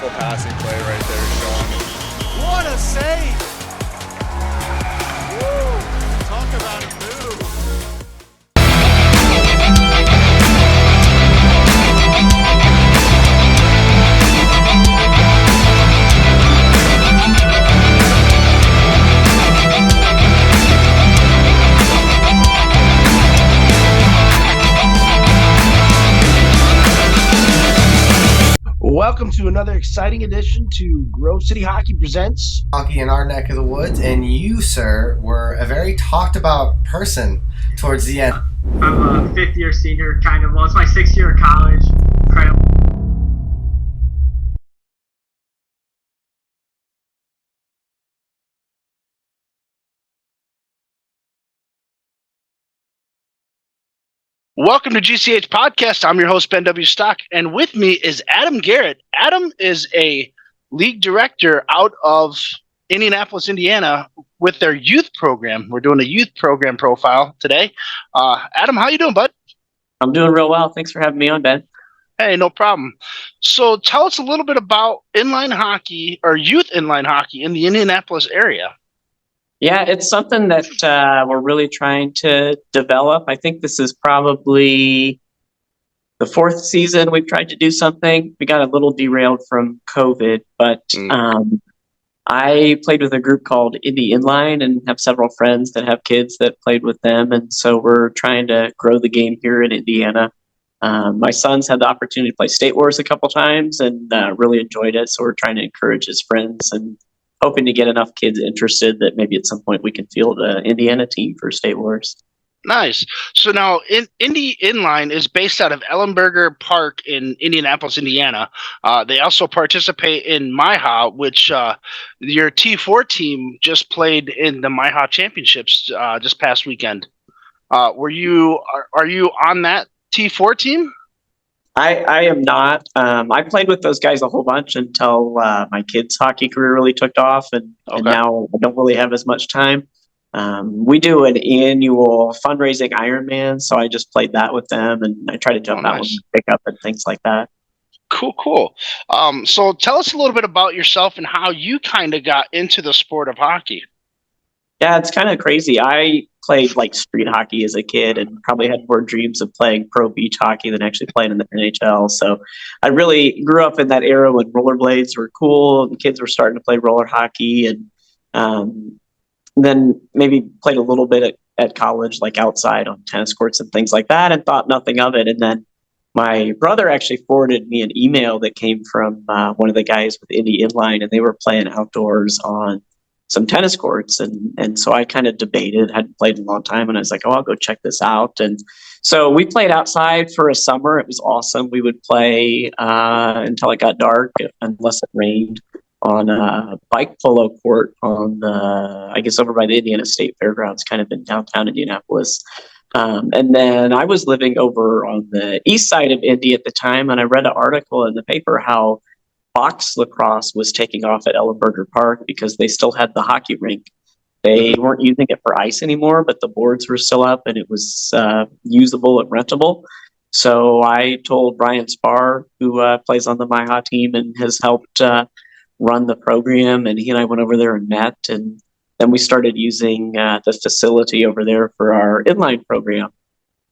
beautiful passing play right there, Sean. What a save! Woo! Talk about a move. Welcome to another exciting edition to Grove City Hockey Presents Hockey in our neck of the woods, and you, sir, were a very talked about person towards the end. I'm a fifth-year senior, kind of. Well, it's my sixth year of college. Incredible. Welcome to GCH Podcast. I'm your host, Ben W. Stock, and with me is Adam Garrett. Adam is a league director out of Indianapolis, Indiana, with their youth program. We're doing a youth program profile today. Adam, how you doing, bud? I'm doing real well. Thanks for having me on, Ben. Hey, no problem. So tell us a little bit about inline hockey or youth inline hockey in the Indianapolis area. Yeah, it's something that we're really trying to develop. I think this is probably the fourth season we've tried to do something. We got a little derailed from COVID, but I played with a group called Indy Inline and have several friends that have kids that played with them. And so we're trying to grow the game here in Indiana. My son's had the opportunity to play State Wars a couple times and really enjoyed it. So we're trying to encourage his friends and hoping to get enough kids interested that maybe at some point we can field an Indiana team for State Wars. Nice. So now Indy Inline is based out of Ellenberger Park in Indianapolis, Indiana. They also participate in MyHa, which your T4 team just played in the MyHa Championships this past weekend. Are you on that T4 team? I am not. I played with those guys a whole bunch until my kids' hockey career really took off, and now I don't really have as much time. We do an annual fundraising Ironman, so I just played that with them, and I try to jump out with pickup and things like that. Cool. So tell us a little bit about yourself and how you kind of got into the sport of hockey. Yeah, it's kind of crazy. I played like street hockey as a kid and probably had more dreams of playing pro beach hockey than actually playing in the NHL. So I really grew up in that era when rollerblades were cool and kids were starting to play roller hockey, and then maybe played a little bit at college, like outside on tennis courts and things like that, and thought nothing of it. And then my brother actually forwarded me an email that came from one of the guys with Indy Inline, and they were playing outdoors on some tennis courts. And so I kind of debated, hadn't played in a long time, and I was like, I'll go check this out. And so we played outside for a summer. It was awesome. We would play until it got dark, unless it rained, on a bike polo court on I guess over by the Indiana State Fairgrounds, kind of in downtown Indianapolis. And then I was living over on the east side of Indy at the time, and I read an article in the paper how box lacrosse was taking off at Ellenberger Park because they still had the hockey rink. They weren't using it for ice anymore, but the boards were still up and it was usable and rentable. So I told Brian Spar, who plays on the MyHa team and has helped run the program, and he and I went over there and met, and then we started using the facility over there for our inline program.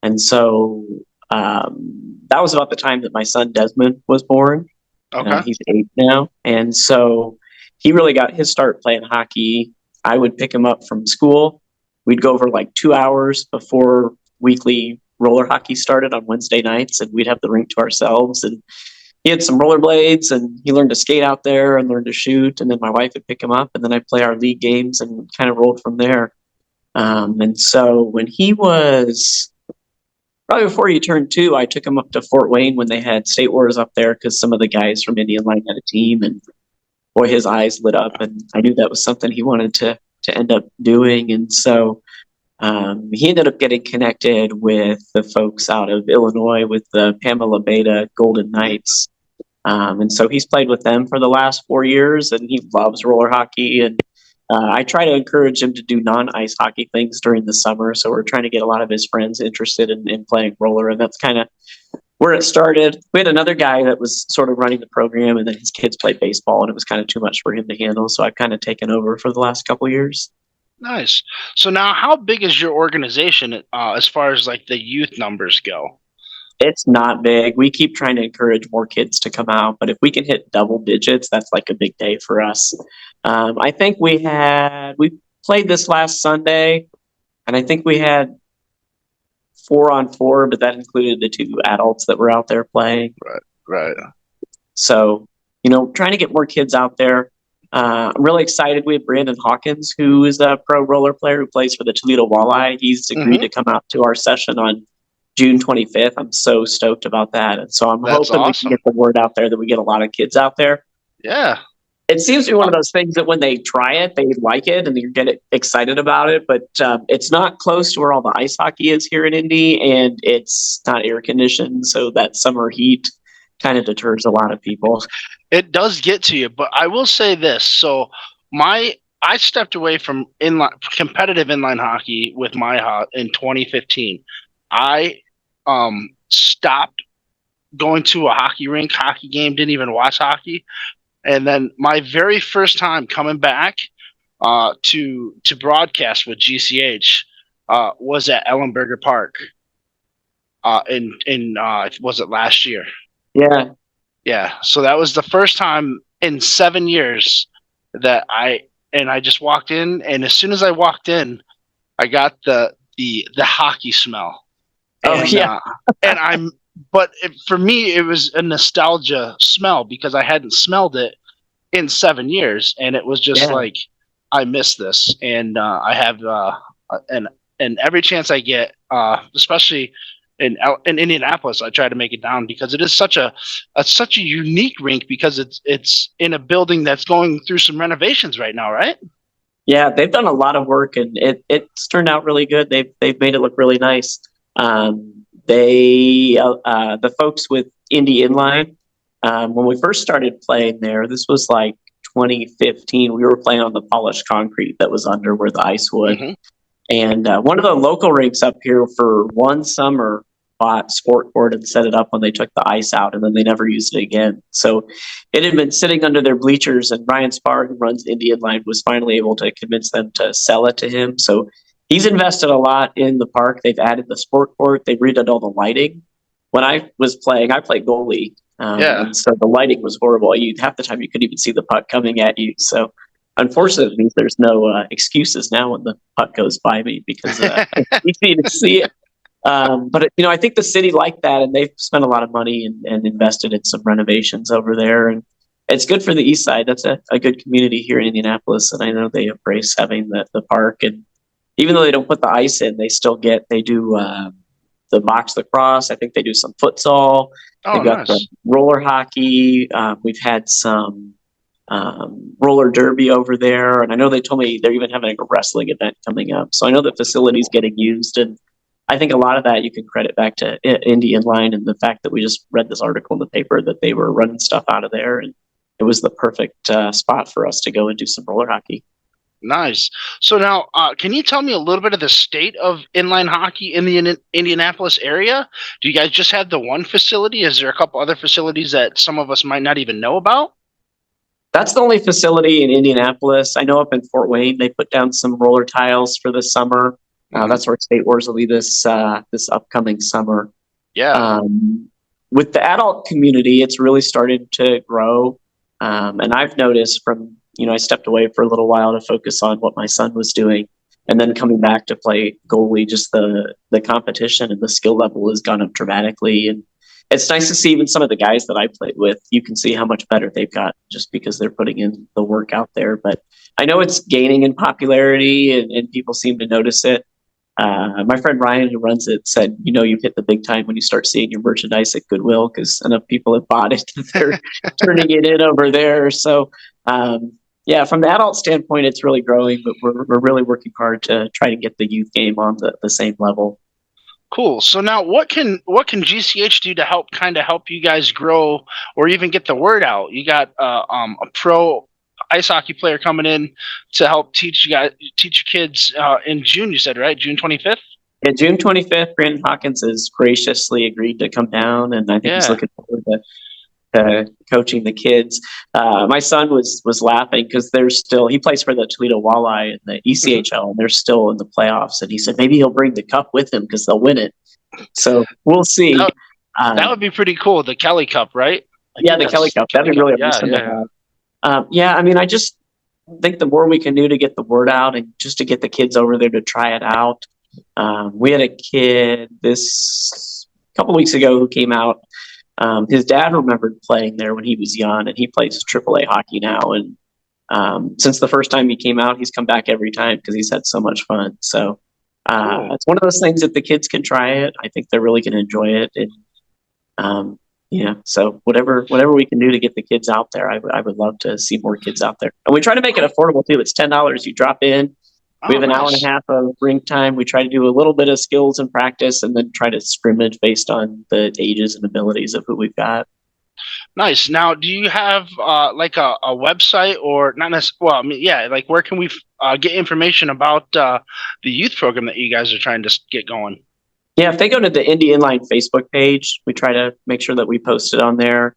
And so that was about the time that my son Desmond was born. Okay. He's 8 now. And so he really got his start playing hockey. I would pick him up from school. We'd go over like 2 hours before weekly roller hockey started on Wednesday nights, and we'd have the rink to ourselves. And he had some rollerblades, and he learned to skate out there and learned to shoot. And then my wife would pick him up, and then I'd play our league games and kind of rolled from there. And so when he was probably before he turned 2, I took him up to Fort Wayne when they had State Wars up there because some of the guys from Indy Inline had a team, and boy, his eyes lit up, and I knew that was something he wanted to end up doing. And so he ended up getting connected with the folks out of Illinois with the Pamela Beta Golden Knights. And so he's played with them for the last 4 years, and he loves roller hockey. And I try to encourage him to do non-ice hockey things during the summer. So we're trying to get a lot of his friends interested in playing roller. And that's kind of where it started. We had another guy that was sort of running the program, and then his kids played baseball, and it was kind of too much for him to handle. So I've kind of taken over for the last couple of years. Nice. So now, how big is your organization as far as like the youth numbers go? It's not big. We keep trying to encourage more kids to come out, but if we can hit double digits, that's like a big day for us. I think we played this last Sunday, and I think we had 4-on-4, but that included the 2 adults that were out there playing. Right. So, trying to get more kids out there. I'm really excited. We have Brandon Hawkins, who is a pro roller player who plays for the Toledo Walleye. He's agreed to come out to our session on June 25th. I'm so stoked about that. And so I'm hoping we can get the word out there that we get a lot of kids out there. Yeah. It seems to be one of those things that when they try it, they like it and you get excited about it. But it's not close to where all the ice hockey is here in Indy, and it's not air conditioned. So that summer heat kind of deters a lot of people. It does get to you, but I will say this. So I stepped away from competitive inline hockey with my in 2015. I stopped going to a hockey game, didn't even watch hockey. And then my very first time coming back to broadcast with GCH was at Ellenberger Park in was it last year? Yeah. So that was the first time in 7 years that I just walked in, and as soon as I walked in, I got the hockey smell. But for me, it was a nostalgia smell because I hadn't smelled it in 7 years, and it was just like, I miss this, and I have and every chance I get, especially in Indianapolis, I try to make it down because it is such a unique rink because it's in a building that's going through some renovations right now, right? Yeah, they've done a lot of work, and it's turned out really good. They've made it look really nice. The folks with Indy Inline, when we first started playing there, this was like 2015. We were playing on the polished concrete that was under where the ice would. And one of the local rinks up here for one summer bought sport court and set it up when they took the ice out, and then they never used it again. So it had been sitting under their bleachers, and Ryan Spar, who runs Indy Inline, was finally able to convince them to sell it to him. So he's invested a lot in the park. They've added the sport court. They've redone all the lighting. When I was playing, I played goalie. And so the lighting was horrible. Half the time you couldn't even see the puck coming at you. So unfortunately, there's no excuses now when the puck goes by me because it's easy to see it. But I think the city liked that, and they've spent a lot of money and invested in some renovations over there. And it's good for the East Side. That's a good community here in Indianapolis, and I know they embrace having the park. And even though they don't put the ice in, they do the box lacrosse. I think they do some futsal. They've got the roller hockey. We've had some roller derby over there, and I know they told me they're even having a wrestling event coming up. So I know the facility's getting used, and I think a lot of that you can credit back to Indy Inline and the fact that we just read this article in the paper that they were running stuff out of there, and it was the perfect spot for us to go and do some roller hockey. Nice. So now, can you tell me a little bit of the state of inline hockey in the Indianapolis area? Do you guys just have the one facility? Is there a couple other facilities that some of us might not even know about? That's the only facility in Indianapolis. I know up in Fort Wayne, they put down some roller tiles for the summer. That's where State Wars will be this upcoming summer. Yeah. With the adult community, it's really started to grow. And I've noticed from, I stepped away for a little while to focus on what my son was doing. And then coming back to play goalie, just the competition and the skill level has gone up dramatically. And it's nice to see even some of the guys that I played with, you can see how much better they've got just because they're putting in the work out there. But I know it's gaining in popularity and people seem to notice it. My friend Ryan, who runs it, said, you've hit the big time when you start seeing your merchandise at Goodwill because enough people have bought it. They're turning it in over there. So, from the adult standpoint, it's really growing, but we're really working hard to try to get the youth game on the same level. Cool. So now what can GCH do to help you guys grow or even get the word out? You got a pro ice hockey player coming in to help teach your kids in June, you said, right? June 25th? Yeah, June 25th, Brandon Hawkins has graciously agreed to come down, and I think he's Yeah. looking forward to coaching the kids. My son was laughing because he plays for the Toledo Walleye in the ECHL, and they're still in the playoffs. And he said maybe he'll bring the cup with him because they'll win it. So we'll see. That would be pretty cool. The Kelly Cup, right? Yeah, the Kelly Cup. That'd be really awesome to have. I mean, I just think the more we can do to get the word out and just to get the kids over there to try it out. We had a kid this couple weeks ago who came out. His dad remembered playing there when he was young, and he plays AAA hockey now. And since the first time he came out, he's come back every time because he's had so much fun. So Cool. it's one of those things that the kids can try it. I think they're really going to enjoy it. And so whatever we can do to get the kids out there, I would love to see more kids out there. And we try to make it affordable too. It's $10. You drop in. We have an hour and a half of rink time. We try to do a little bit of skills and practice, and then try to scrimmage based on the ages and abilities of who we've got. Nice. Now, do you have like a website or not necessarily? Well, I mean, yeah, like where can we get information about the youth program that you guys are trying to get going? Yeah, if they go to the Indy Inline Facebook page, we try to make sure that we post it on there.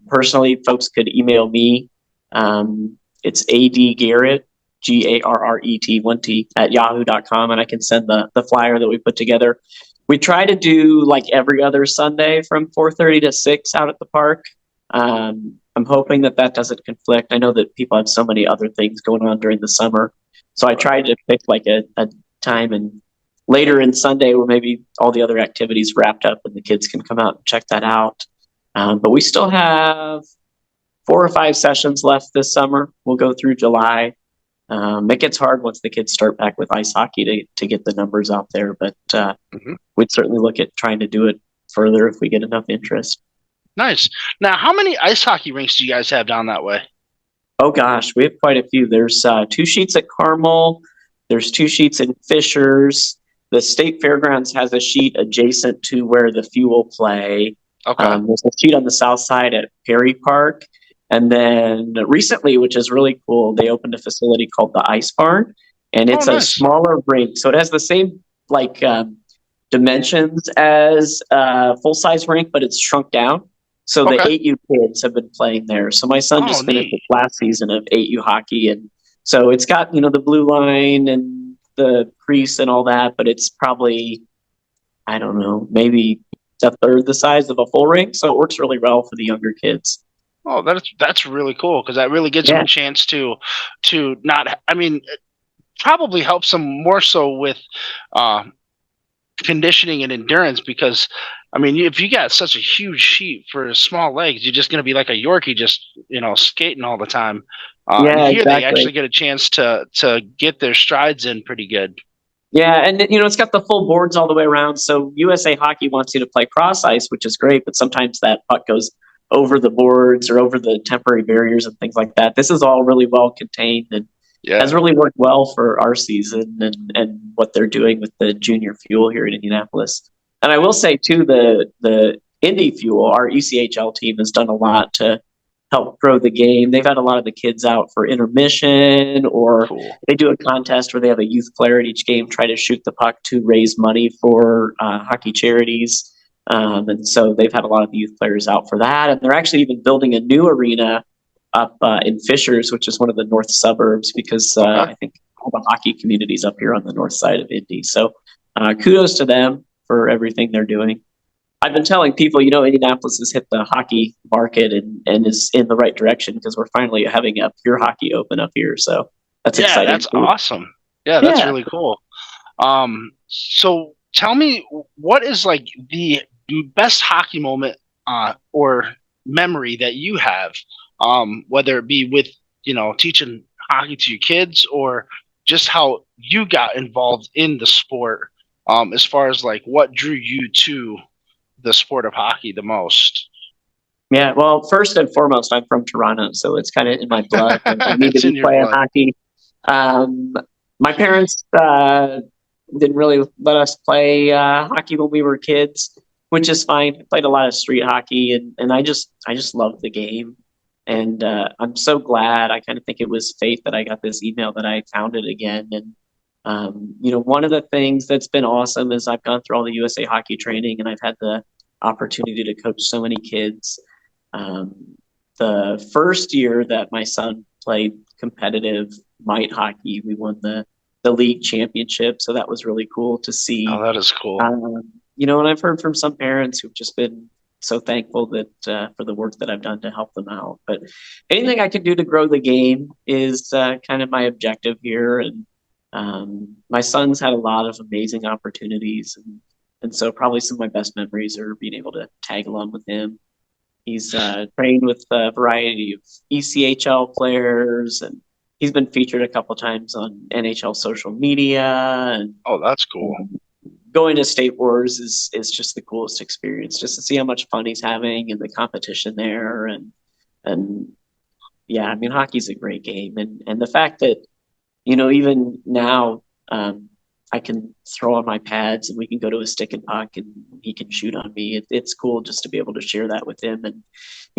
Personally, folks could email me. It's AD Garrett, GARRET 1T at yahoo.com, and I can send the flyer that we put together. We try to do like every other Sunday from 4:30 to 6 out at the park. I'm hoping that doesn't conflict. I know that people have so many other things going on during the summer, so I tried to pick like a time and later in Sunday where maybe all the other activities wrapped up and the kids can come out and check that out. But we still have 4 or 5 sessions left this summer. We'll go through July. It gets hard once the kids start back with ice hockey to get the numbers out there, but we'd certainly look at trying to do it further if we get enough interest. Nice. Now, how many ice hockey rinks do you guys have down that way? Oh gosh, we have quite a few. There's 2 sheets at Carmel. There's 2 sheets in Fishers. The State Fairgrounds has a sheet adjacent to where the Fuel play. Okay. There's a sheet on the south side at Perry Park. And then recently, which is really cool, they opened a facility called the Ice Barn. And it's a smaller rink. So it has the same dimensions as a full-size rink, but it's shrunk down. So the 8U kids have been playing there. So my son just finished the last season of 8U hockey. And so it's got, the blue line and the crease and all that, but it's probably, I don't know, maybe a third the size of a full rink. So it works really well for the younger kids. Oh, that's really cool because that really gives them a chance to not. I mean, it probably helps them more so with conditioning and endurance because, I mean, if you got such a huge sheet for small legs, you're just going to be like a Yorkie, just skating all the time. Here they actually get a chance to get their strides in pretty good. Yeah, and it's got the full boards all the way around. So USA Hockey wants you to play cross ice, which is great, but sometimes that puck goes over the boards or over the temporary barriers and things like that. This is all really well contained and has really worked well for our season and what they're doing with the junior fuel here in Indianapolis. And I will say too, the Indy Fuel, our ECHL team, has done a lot to help grow the game. They've had a lot of the kids out for intermission, or they do a contest where they have a youth player at each game try to shoot the puck to raise money for hockey charities. And so they've had a lot of the youth players out for that. And they're actually even building a new arena up in Fishers, which is one of the north suburbs, because I think all the hockey communities up here on the north side of Indy. So kudos to them for everything they're doing. I've been telling people, Indianapolis has hit the hockey market and is in the right direction because we're finally having a pure hockey open up here. So that's exciting. That's awesome. Yeah, that's really cool. So tell me, what is like the best hockey moment or memory that you have, whether it be with, teaching hockey to your kids or just how you got involved in the sport, as far as like what drew you to the sport of hockey the most? Yeah, well, first and foremost, I'm from Toronto, so it's kind of in my blood. I need to be playing hockey. My parents didn't really let us play hockey when we were kids, which is fine. I played a lot of street hockey, and I just loved the game. And I'm so glad. I kind of think it was fate that I got this email that I found it again. And One of the things that's been awesome is I've gone through all the USA hockey training, and I've had the opportunity to coach so many kids. The first year that my son played competitive mite hockey, we won the league championship. So that was really cool to see. Oh, that is cool. And I've heard from some parents who've just been so thankful that for the work that I've done to help them out. But anything I can do to grow the game is kind of my objective here. And my son's had a lot of amazing opportunities, and so probably some of my best memories are being able to tag along with him. He's trained with a variety of ECHL players, and he's been featured a couple times on NHL social media. And oh, that's cool. Going to State Wars is just the coolest experience, just to see how much fun he's having and the competition there. And yeah, I mean, hockey's a great game, and the fact that even now I can throw on my pads and we can go to a stick and puck and he can shoot on me. It's cool just to be able to share that with him. And,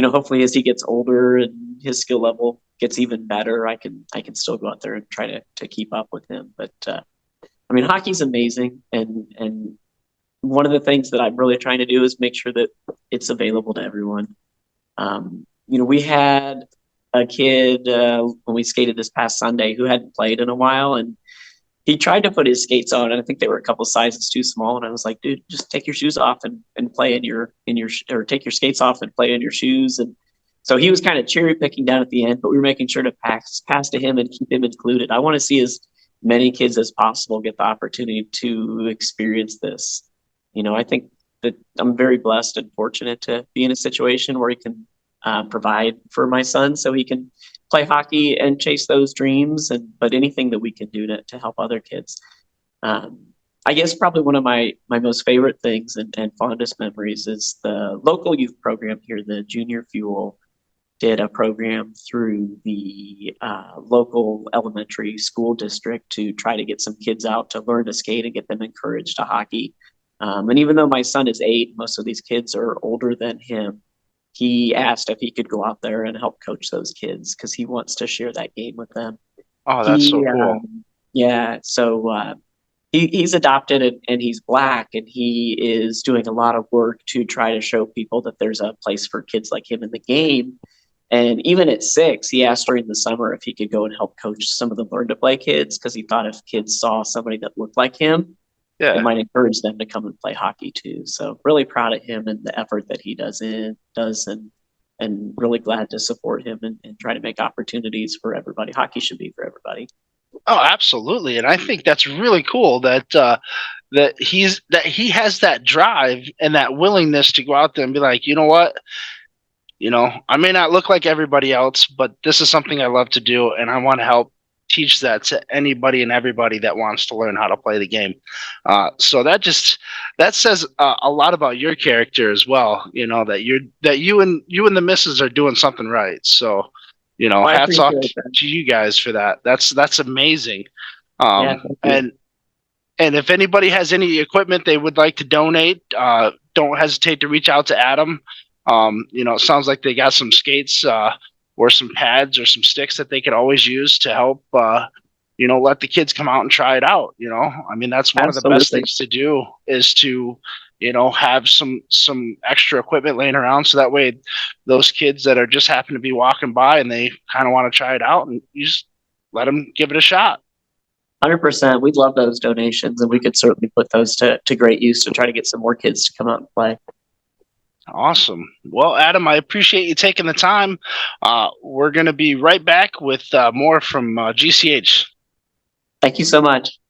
hopefully as he gets older and his skill level gets even better, I can still go out there and try to keep up with him. But, I mean, hockey's amazing. And one of the things that I'm really trying to do is make sure that it's available to everyone. We had a kid when we skated this past Sunday who hadn't played in a while, and he tried to put his skates on, and I think they were a couple sizes too small. And I was like, dude, just take your shoes off and play or take your skates off and play in your shoes. And so he was kind of cherry picking down at the end, but we were making sure to pass to him and keep him included. I want to see as many kids as possible get the opportunity to experience this. I think that I'm very blessed and fortunate to be in a situation where he can provide for my son so he can play hockey and chase those dreams. But anything that we can do to help other kids. I guess probably one of my most favorite things and fondest memories is the local youth program here, the Junior Fuel did a program through the local elementary school district to try to get some kids out to learn to skate and get them encouraged to hockey. And even though my son is 8, most of these kids are older than him. He asked if he could go out there and help coach those kids because he wants to share that game with them. Oh, that's so cool. Yeah. So he's adopted and he's Black, and he is doing a lot of work to try to show people that there's a place for kids like him in the game. And even at 6, he asked during the summer if he could go and help coach some of the learn to play kids, because he thought if kids saw somebody that looked like him, it might encourage them to come and play hockey too. So really proud of him and the effort that he does and really glad to support him and try to make opportunities for everybody. Hockey should be for everybody. Oh, absolutely. And I think that's really cool that he has that drive and that willingness to go out there and be like, you know what? I may not look like everybody else, but this is something I love to do, and I want to help teach that to anybody and everybody that wants to learn how to play the game. So that says a lot about your character as well. That you and the missus are doing something right. So, hats off to you guys for that. That's amazing. And if anybody has any equipment they would like to donate, don't hesitate to reach out to Adam. It sounds like they got some skates or some pads or some sticks that they could always use to help, let the kids come out and try it out. I mean, that's one of the best things to do is to, have some extra equipment laying around. So that way those kids that are just happen to be walking by and they kind of want to try it out, and you just let them give it a shot. 100%. We'd love those donations, and we could certainly put those to great use to try to get some more kids to come out and play. Awesome. Well, Adam, I appreciate you taking the time. We're going to be right back with more from GCH. Thank you so much.